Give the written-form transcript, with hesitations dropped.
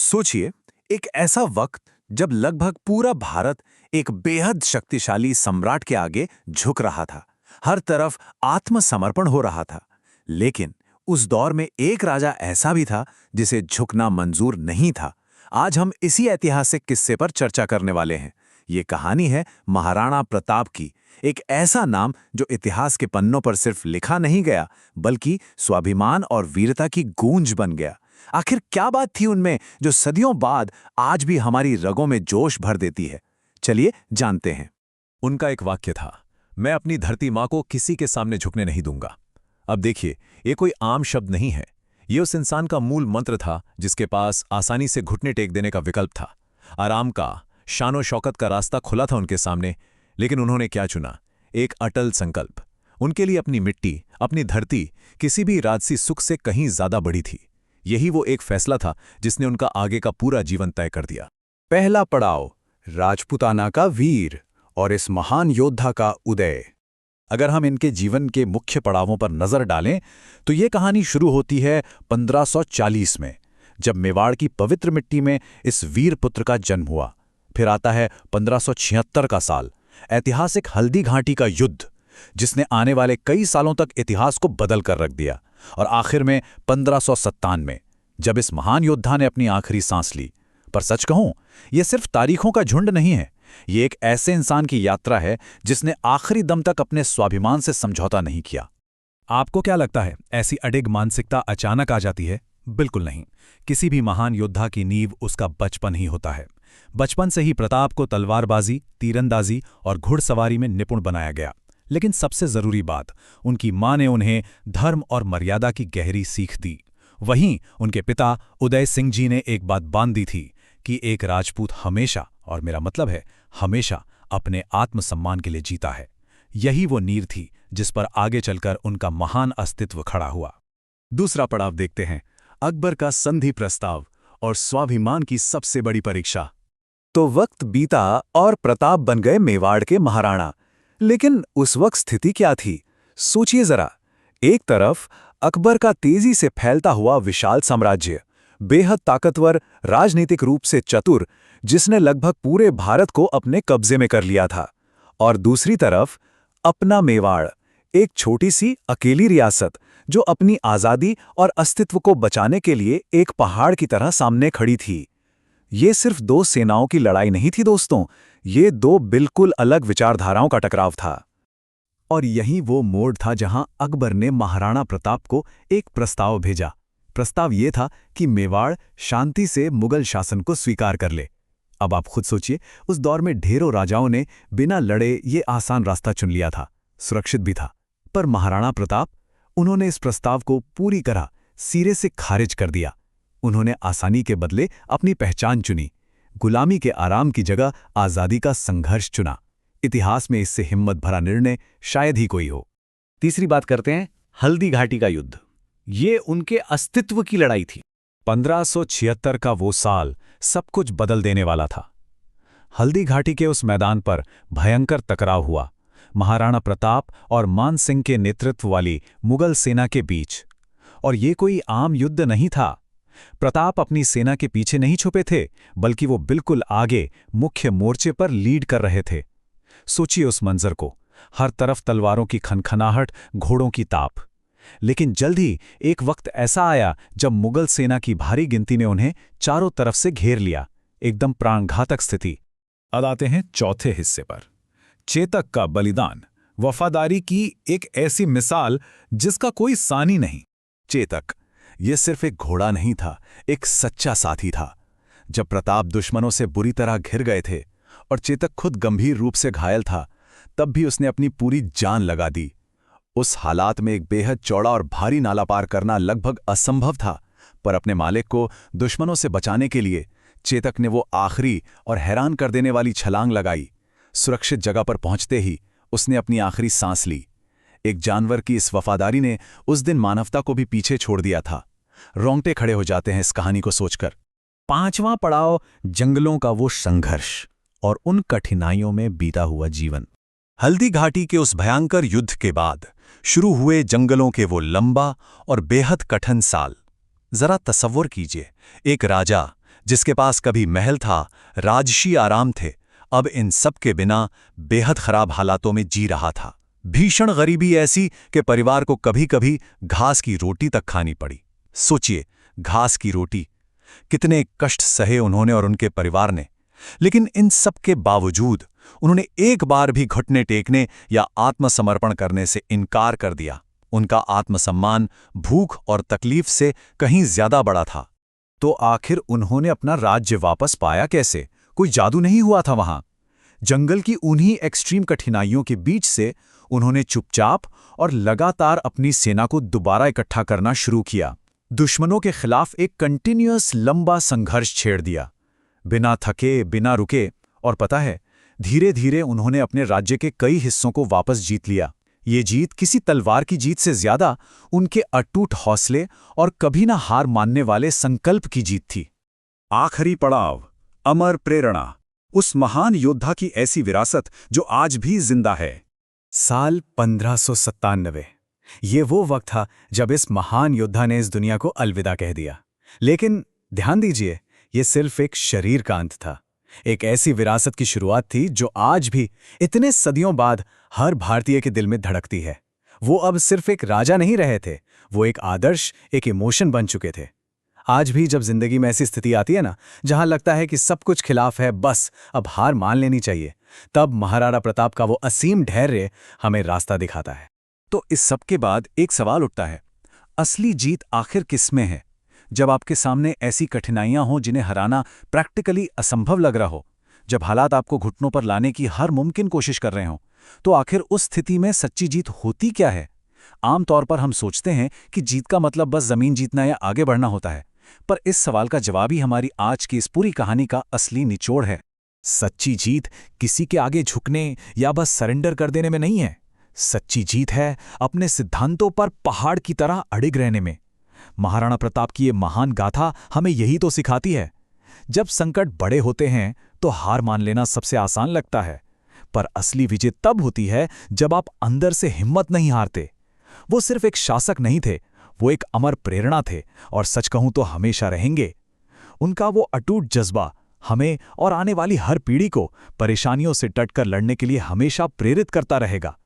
सोचिए, एक ऐसा वक्त जब लगभग पूरा भारत एक बेहद शक्तिशाली सम्राट के आगे झुक रहा था। हर तरफ आत्मसमर्पण हो रहा था। लेकिन उस दौर में एक राजा ऐसा भी था जिसे झुकना मंजूर नहीं था। आज हम इसी ऐतिहासिक किस्से पर चर्चा करने वाले हैं। ये कहानी है महाराणा प्रताप की, एक ऐसा नाम जो इतिहास के पन्नों पर सिर्फ लिखा नहीं गया, बल्कि स्वाभिमान और वीरता की गूंज बन गया। आखिर क्या बात थी उनमें जो सदियों बाद आज भी हमारी रगों में जोश भर देती है? चलिए जानते हैं। उनका एक वाक्य था, मैं अपनी धरती माँ को किसी के सामने झुकने नहीं दूंगा। अब देखिए, ये कोई आम शब्द नहीं है। ये उस इंसान का मूल मंत्र था जिसके पास आसानी से घुटने टेक देने का विकल्प था। आराम का, शानो शौकत का रास्ता खुला था उनके सामने। लेकिन उन्होंने क्या चुना? एक अटल संकल्प। उनके लिए अपनी मिट्टी, अपनी धरती किसी भी राजसी सुख से कहीं ज्यादा बड़ी थी। यही वो एक फैसला था जिसने उनका आगे का पूरा जीवन तय कर दिया। पहला पड़ाव, राजपूताना का वीर और इस महान योद्धा का उदय। अगर हम इनके जीवन के मुख्य पड़ावों पर नजर डालें तो ये कहानी शुरू होती है 1540 में, जब मेवाड़ की पवित्र मिट्टी में इस वीर पुत्र का जन्म हुआ। फिर आता है 1576 का साल, ऐतिहासिक हल्दी घाटी का युद्ध, जिसने आने वाले कई सालों तक इतिहास को बदल कर रख दिया। और आखिर में 1597, जब इस महान योद्धा ने अपनी आखिरी सांस ली। पर सच कहूं, यह सिर्फ तारीखों का झुंड नहीं है। ये एक ऐसे इंसान की यात्रा है जिसने आखिरी दम तक अपने स्वाभिमान से समझौता नहीं किया। आपको क्या लगता है, ऐसी अडिग मानसिकता अचानक आ जाती है? बिल्कुल नहीं। किसी भी महान योद्धा की नींव उसका बचपन ही होता है। बचपन से ही प्रताप को तलवारबाजी, तीरंदाजी और घुड़सवारी में निपुण बनाया गया। लेकिन सबसे जरूरी बात, उनकी मां ने उन्हें धर्म और मर्यादा की गहरी सीख दी। वहीं उनके पिता उदय सिंह जी ने एक बात बांध दी थी कि एक राजपूत हमेशा, और मेरा मतलब है हमेशा, अपने आत्मसम्मान के लिए जीता है। यही वो नींव थी जिस पर आगे चलकर उनका महान अस्तित्व खड़ा हुआ। दूसरा पड़ाव देखते हैं, अकबर का संधि प्रस्ताव और स्वाभिमान की सबसे बड़ी परीक्षा। तो वक्त बीता और प्रताप बन गए मेवाड़ के महाराणा। लेकिन उस वक्त स्थिति क्या थी? सोचिए जरा। एक तरफ अकबर का तेजी से फैलता हुआ विशाल साम्राज्य, बेहद ताकतवर, राजनीतिक रूप से चतुर, जिसने लगभग पूरे भारत को अपने कब्जे में कर लिया था। और दूसरी तरफ अपना मेवाड़, एक छोटी सी अकेली रियासत जो अपनी आजादी और अस्तित्व को बचाने के लिए एक पहाड़ की तरह सामने खड़ी थी। ये सिर्फ दो सेनाओं की लड़ाई नहीं थी दोस्तों, ये दो बिल्कुल अलग विचारधाराओं का टकराव था। और यही वो मोड़ था जहां अकबर ने महाराणा प्रताप को एक प्रस्ताव भेजा। प्रस्ताव ये था कि मेवाड़ शांति से मुगल शासन को स्वीकार कर ले। अब आप खुद सोचिए, उस दौर में ढेरों राजाओं ने बिना लड़े ये आसान रास्ता चुन लिया था, सुरक्षित भी था। पर महाराणा प्रताप, उन्होंने इस प्रस्ताव को पूरी तरह सिरे से खारिज कर दिया। उन्होंने आसानी के बदले अपनी पहचान चुनी, गुलामी के आराम की जगह आजादी का संघर्ष चुना। इतिहास में इससे हिम्मत भरा निर्णय शायद ही कोई हो। तीसरी बात करते हैं, हल्दी घाटी का युद्ध। ये उनके अस्तित्व की लड़ाई थी। 1576 का वो साल सब कुछ बदल देने वाला था। हल्दी घाटी के उस मैदान पर भयंकर टकराव हुआ, महाराणा प्रताप और मान सिंह के नेतृत्व वाली मुगल सेना के बीच। और ये कोई आम युद्ध नहीं था। प्रताप अपनी सेना के पीछे नहीं छुपे थे, बल्कि वो बिल्कुल आगे मुख्य मोर्चे पर लीड कर रहे थे। सोचिए उस मंजर को, हर तरफ तलवारों की खनखनाहट, घोड़ों की ताप। लेकिन जल्द ही एक वक्त ऐसा आया जब मुगल सेना की भारी गिनती ने उन्हें चारों तरफ से घेर लिया, एकदम प्राणघातक स्थिति। अब आते हैं चौथे हिस्से पर, चेतक का बलिदान, वफादारी की एक ऐसी मिसाल जिसका कोई सानी नहीं। चेतक, ये सिर्फ एक घोड़ा नहीं था, एक सच्चा साथी था। जब प्रताप दुश्मनों से बुरी तरह घिर गए थे और चेतक खुद गंभीर रूप से घायल था, तब भी उसने अपनी पूरी जान लगा दी। उस हालात में एक बेहद चौड़ा और भारी नाला पार करना लगभग असंभव था, पर अपने मालिक को दुश्मनों से बचाने के लिए चेतक ने वो आखिरी और हैरान कर देने वाली छलांग लगाई। सुरक्षित जगह पर पहुंचते ही उसने अपनी आखिरी सांस ली। एक जानवर की इस वफादारी ने उस दिन मानवता को भी पीछे छोड़ दिया था। रोंगटे खड़े हो जाते हैं इस कहानी को सोचकर। पांचवां पड़ाव, जंगलों का वो संघर्ष और उन कठिनाइयों में बीता हुआ जीवन। हल्दी घाटी के उस भयंकर युद्ध के बाद शुरू हुए जंगलों के वो लंबा और बेहद कठिन साल। जरा तसव्वुर कीजिए, एक राजा जिसके पास कभी महल था, राजसी आराम थे, अब इन सब के बिना बेहद खराब हालातों में जी रहा था। भीषण गरीबी ऐसी कि परिवार को कभी-कभी घास की रोटी तक खानी पड़ी। सोचिए, घास की रोटी, कितने कष्ट सहे उन्होंने और उनके परिवार ने। लेकिन इन सब के बावजूद उन्होंने एक बार भी घुटने टेकने या आत्मसमर्पण करने से इनकार कर दिया। उनका आत्मसम्मान भूख और तकलीफ से कहीं ज्यादा बड़ा था। तो आखिर उन्होंने अपना राज्य वापस पाया कैसे? कोई जादू नहीं हुआ था वहां। जंगल की उन्हीं एक्सट्रीम कठिनाइयों के बीच से उन्होंने चुपचाप और लगातार अपनी सेना को दोबारा इकट्ठा करना शुरू किया। दुश्मनों के खिलाफ एक कंटिन्यूअस लंबा संघर्ष छेड़ दिया, बिना थके, बिना रुके। और पता है, धीरे धीरे उन्होंने अपने राज्य के कई हिस्सों को वापस जीत लिया। ये जीत किसी तलवार की जीत से ज्यादा उनके अटूट हौसले और कभी ना हार मानने वाले संकल्प की जीत थी। आखिरी पड़ाव, अमर प्रेरणा। उस महान योद्धा की ऐसी विरासत जो आज भी जिंदा है। साल 1597। ये वो वक्त था जब इस महान योद्धा ने इस दुनिया को अलविदा कह दिया। लेकिन ध्यान दीजिए, ये सिर्फ एक शरीर का अंत था। एक ऐसी विरासत की शुरुआत थी जो आज भी इतने सदियों बाद हर भारतीय के दिल में धड़कती है। वो अब सिर्फ एक राजा नहीं रहे थे, वो एक आदर्श, एक इमोशन बन चुके थे। आज भी जब जिंदगी में ऐसी स्थिति आती है ना, जहां लगता है कि सब कुछ खिलाफ है, बस अब हार मान लेनी चाहिए, तब महाराणा प्रताप का वो असीम धैर्य हमें रास्ता दिखाता है। तो इस सब के बाद एक सवाल उठता है, असली जीत आखिर किसमें है? जब आपके सामने ऐसी कठिनाइयां हों जिन्हें हराना प्रैक्टिकली असंभव लग रहा हो, जब हालात आपको घुटनों पर लाने की हर मुमकिन कोशिश कर रहे हों, तो आखिर उस स्थिति में सच्ची जीत होती क्या है? आमतौर पर हम सोचते हैं कि जीत का मतलब बस जमीन जीतना या आगे बढ़ना होता है, पर इस सवाल का जवाब ही हमारी आज की इस पूरी कहानी का असली निचोड़ है। सच्ची जीत किसी के आगे झुकने या बस सरेंडर कर देने में नहीं है। सच्ची जीत है अपने सिद्धांतों पर पहाड़ की तरह अड़िग रहने में। महाराणा प्रताप की ये महान गाथा हमें यही तो सिखाती है। जब संकट बड़े होते हैं तो हार मान लेना सबसे आसान लगता है, पर असली विजय तब होती है जब आप अंदर से हिम्मत नहीं हारते। वो सिर्फ एक शासक नहीं थे, वो एक अमर प्रेरणा थे, और सच कहूं तो हमेशा रहेंगे। उनका वो अटूट जज्बा हमें और आने वाली हर पीढ़ी को परेशानियों से डटकर लड़ने के लिए हमेशा प्रेरित करता रहेगा।